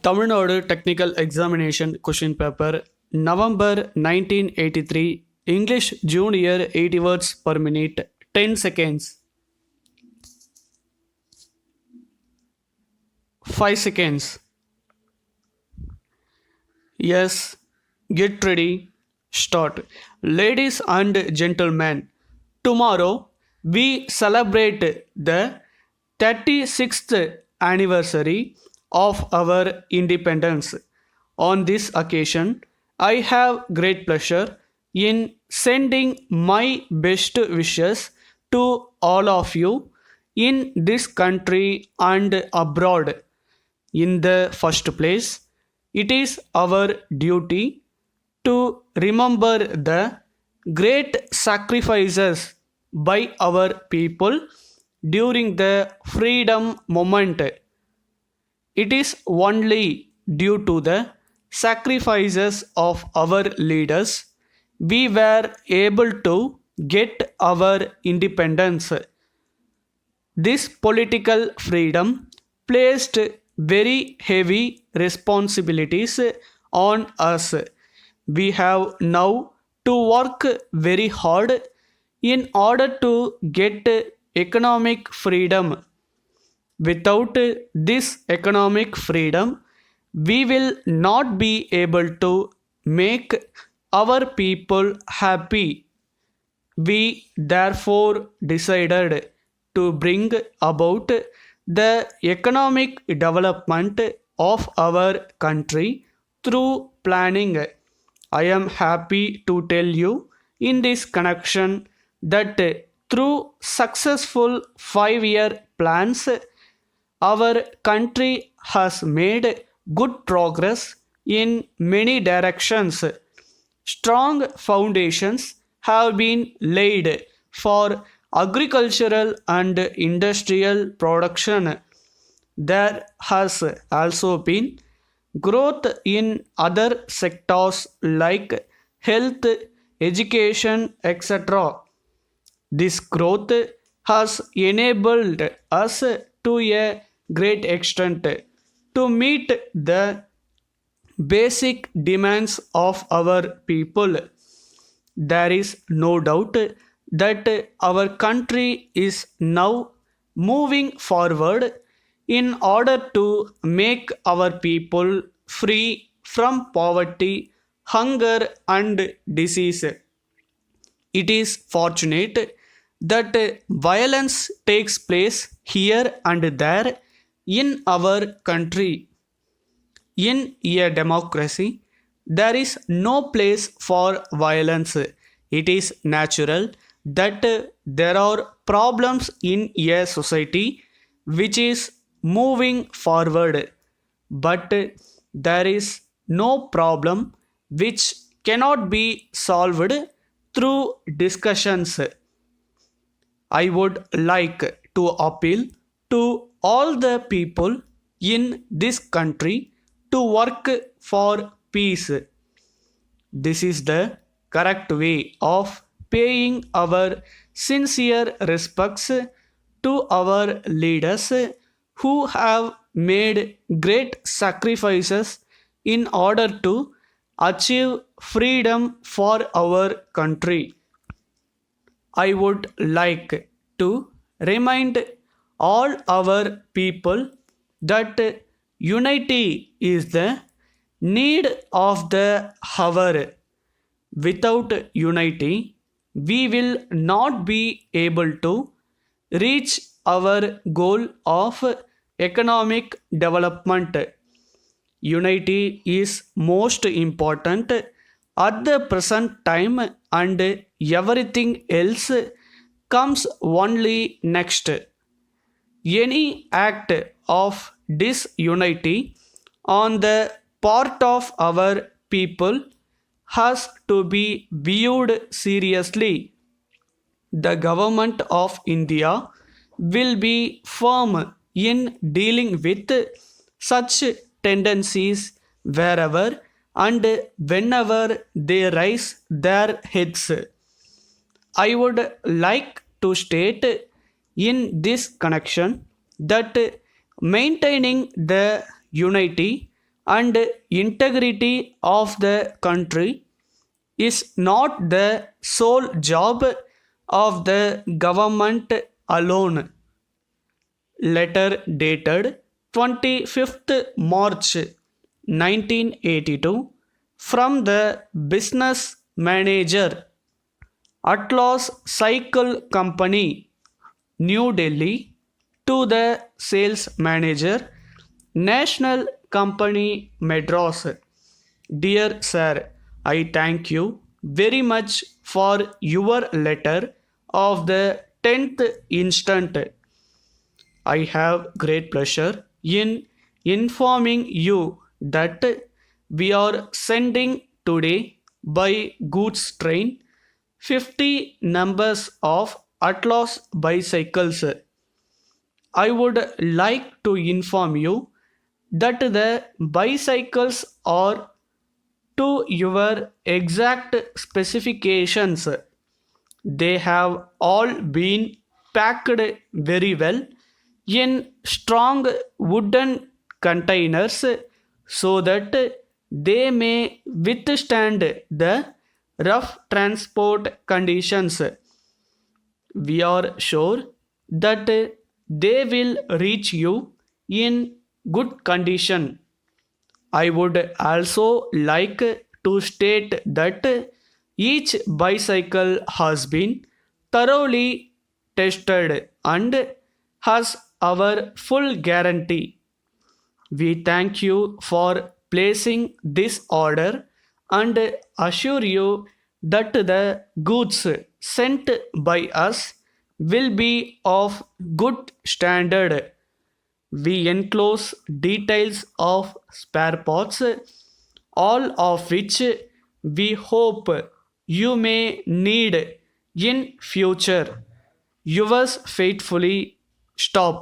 Tamil Nadu Technical Examination Question Paper, November 1983, English Junior 80 words per minute, 10 seconds, 5 seconds. Yes, get ready, start. Ladies and gentlemen, tomorrow we celebrate the 36th anniversary of our independence. On this occasion, I have great pleasure in sending my best wishes to all of you in this country and abroad. In the first place, it is our duty to remember the great sacrifices by our people during the freedom movement. It is only due to the sacrifices of our leaders we were able to get our independence. This political freedom placed very heavy responsibilities on us. We have now to work very hard in order to get economic freedom. Without this economic freedom, we will not be able to make our people happy. We therefore decided to bring about the economic development of our country through planning. I am happy to tell you in this connection that through successful 5-year plans, our country has made good progress in many directions. Strong foundations have been laid for agricultural and industrial production. There has also been growth in other sectors like health, education, etc. This growth has enabled us to a great extent to meet the basic demands of our people. There is no doubt that our country is now moving forward in order to make our people free from poverty, hunger, and disease. It is fortunate that violence takes place here and there in our country. In a democracy, there is no place for violence. It is natural that there are problems in a society which is moving forward, but there is no problem which cannot be solved through discussions. I would like to appeal to all the people in this country to work for peace. This is the correct way of paying our sincere respects to our leaders who have made great sacrifices in order to achieve freedom for our country. I would like to remind all our people that unity is the need of the hour. Without unity, we will not be able to reach our goal of economic development. Unity is most important at the present time, and everything else comes only next. Any act of disunity on the part of our people has to be viewed seriously. The government of India will be firm in dealing with such tendencies wherever and whenever they raise their heads. I would like to state in this connection that maintaining the unity and integrity of the country is not the sole job of the government alone. Letter dated 25th March 1982 from the business manager, Atlas Cycle Company, New Delhi, to the sales manager, National Company, Madras. Dear Sir, I thank you very much for your letter of the 10th instant. I have great pleasure in informing you that we are sending today by goods train 50 numbers of Atlas bicycles. I would like to inform you that the bicycles are to your exact specifications. They have all been packed very well in strong wooden containers so that they may withstand the rough transport conditions. We are sure that they will reach you in good condition. I would also like to state that each bicycle has been thoroughly tested and has our full guarantee. We thank you for placing this order and assure you that the goods sent by us will be of good standard. We enclose details of spare parts, all of which we hope you may need in future. Yours faithfully, Stop.